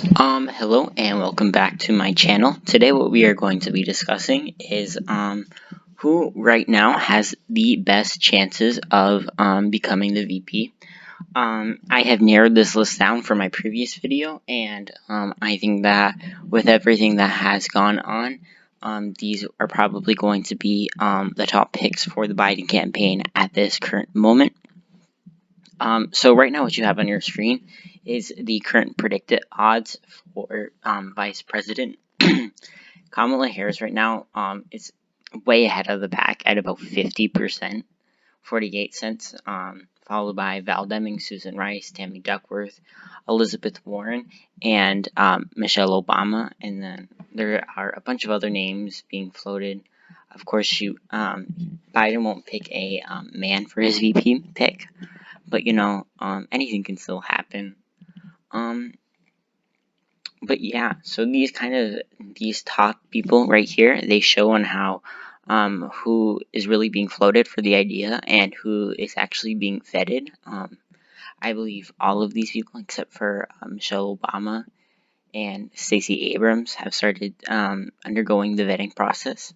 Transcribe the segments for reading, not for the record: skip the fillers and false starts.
Hello and welcome back to my channel. Today what we are going to be discussing is who right now has the best chances of becoming the VP. I have narrowed this list down for my previous video, and I think that with everything that has gone on, these are probably going to be the top picks for the Biden campaign at this current moment. So right now what you have on your screen is the current predicted odds for Vice President. Kamala Harris right now is way ahead of the pack at about 50%, 48 cents, followed by Val Deming, Susan Rice, Tammy Duckworth, Elizabeth Warren, and Michelle Obama. And then there are a bunch of other names being floated. Of course, Biden won't pick a man for his VP pick. But anything can still happen. But yeah, so these top people right here, they show on how who is really being floated for the idea and who is actually being vetted. I believe all of these people, except for Michelle Obama and Stacey Abrams, have started undergoing the vetting process.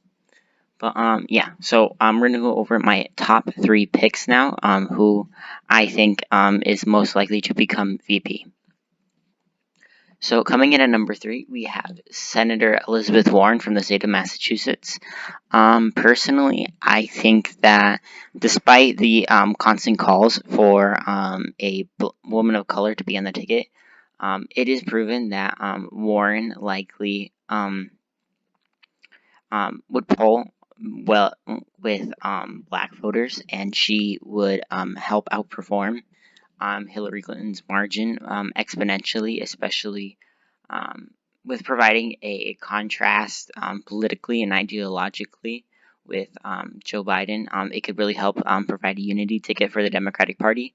But yeah, so we're gonna go over my top 3 picks now, who I think is most likely to become VP. So coming in at number 3, we have Senator Elizabeth Warren from the state of Massachusetts. Personally, I think that despite the constant calls for a woman of color to be on the ticket, it is proven that Warren likely would poll well with black voters, and she would help outperform Hillary Clinton's margin exponentially, especially with providing a contrast politically and ideologically with Joe Biden. It could really help provide a unity ticket for the Democratic Party.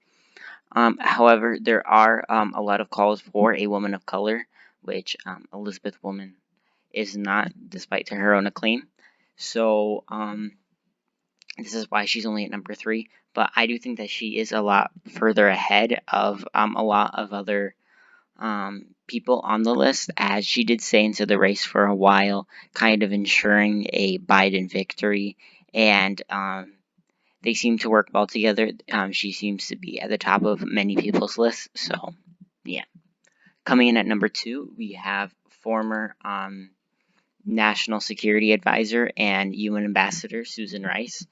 However, there are a lot of calls for a woman of color, which Elizabeth Warren is not, despite to her own acclaim. So this is why she's only at number 3. But I do think that she is a lot further ahead of a lot of other people on the list, as she did stay into the race for a while, kind of ensuring a Biden victory. And they seem to work well together. She seems to be at the top of many people's lists. So yeah. Coming in at number 2, we have former National Security Advisor and UN Ambassador Susan Rice.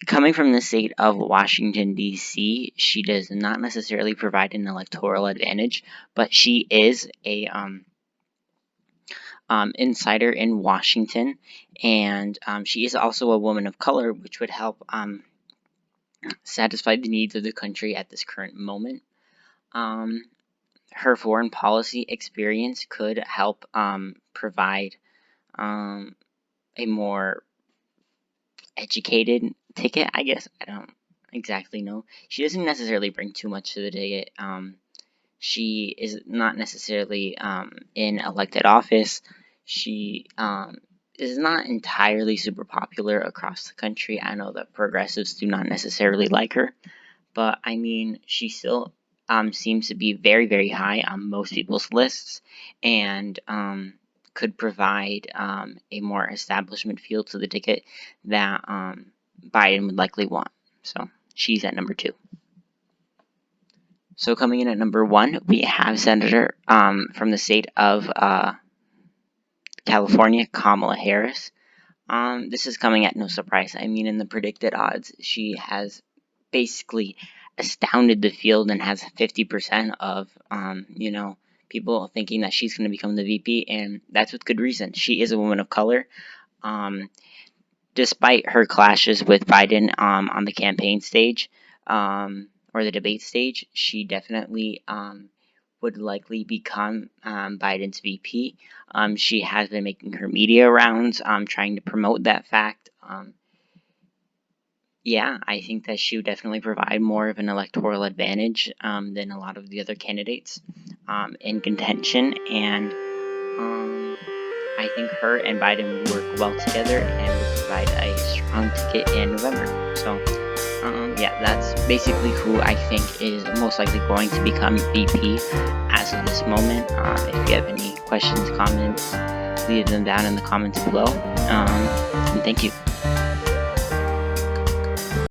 Coming from the state of Washington, D.C., she does not necessarily provide an electoral advantage, but she is a insider in Washington, and she is also a woman of color, which would help satisfy the needs of the country at this current moment. Her foreign policy experience could help provide a more educated ticket, I guess. I don't exactly know. She doesn't necessarily bring too much to the ticket. She is not necessarily in elected office. She is not entirely super popular across the country. I know that progressives do not necessarily like her, but I mean, she still seems to be very, very high on most people's lists, and could provide a more establishment feel to the ticket that Biden would likely want. So she's at number 2. So coming in at number 1, we have Senator from the state of California, Kamala Harris. This is coming at no surprise. I mean, in the predicted odds, she has basically astounded the field and has 50% of, people thinking that she's going to become the VP, and that's with good reason. She is a woman of color. Despite her clashes with Biden on the campaign stage or the debate stage, she definitely would likely become Biden's VP. She has been making her media rounds, trying to promote that fact. Yeah, I think that she would definitely provide more of an electoral advantage than a lot of the other candidates in contention, and I think her and Biden would work well together and would provide a strong ticket in November. So Yeah, that's basically who I think is most likely going to become VP as of this moment. If you have any questions, comments, leave them down in the comments below. And thank you.